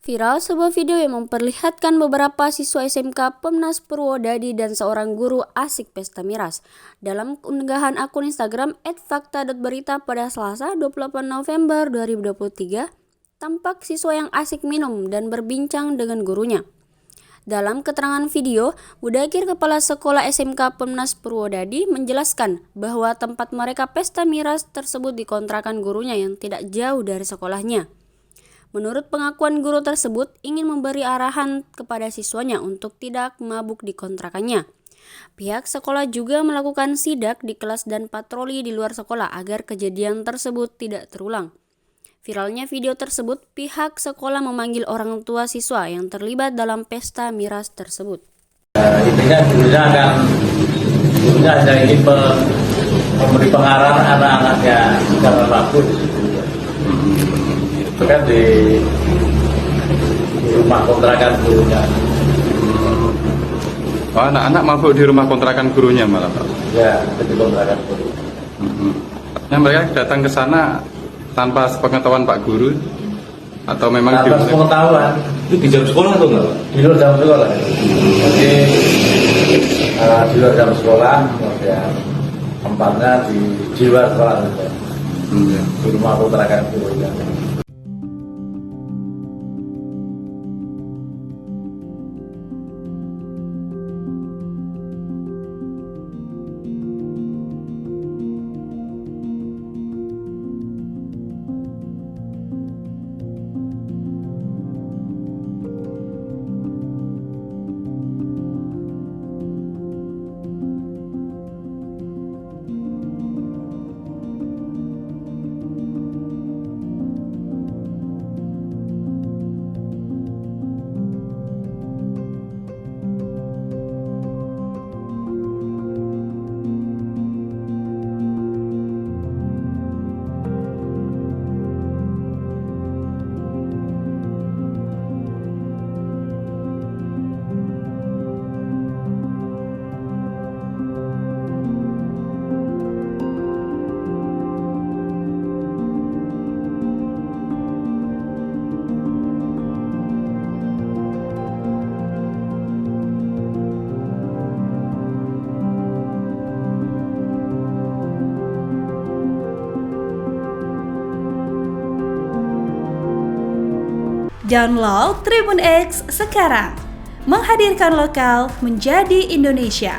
Viral sebuah video yang memperlihatkan beberapa siswa SMK Pemnas Purwodadi dan seorang guru asik pesta miras. Dalam unggahan akun Instagram @fakta.berita pada Selasa 28 November 2023, tampak siswa yang asik minum dan berbincang dengan gurunya. Dalam keterangan video, Mudakir Kepala Sekolah SMK Pemnas Purwodadi menjelaskan bahwa tempat mereka pesta miras tersebut dikontrakan gurunya yang tidak jauh dari sekolahnya. Menurut pengakuan guru tersebut ingin memberi arahan kepada siswanya untuk tidak mabuk di kontrakannya. Pihak sekolah juga melakukan sidak di kelas dan patroli di luar sekolah agar kejadian tersebut tidak terulang. Viralnya video tersebut, pihak sekolah memanggil orang tua siswa yang terlibat dalam pesta miras tersebut. Intinya gurunya hanya ingin memberi pengarahan anak-anaknya secara bagus. Itu kan di rumah kontrakan gurunya. Oh, anak-anak mabuk di rumah kontrakan gurunya malah, Pak? Ya, di kontrakan guru. Yang mereka datang ke sana tanpa sepengetahuan Pak Guru? Atau memang tanpa sepengetahuan? Itu di jam sekolah atau enggak, Pak? Di luar jam sekolah. Jadi di luar jam sekolah, kemudian tempatnya di luar sekolah. Di rumah kontrakan gurunya. Download Tribun X sekarang, menghadirkan lokal menjadi Indonesia.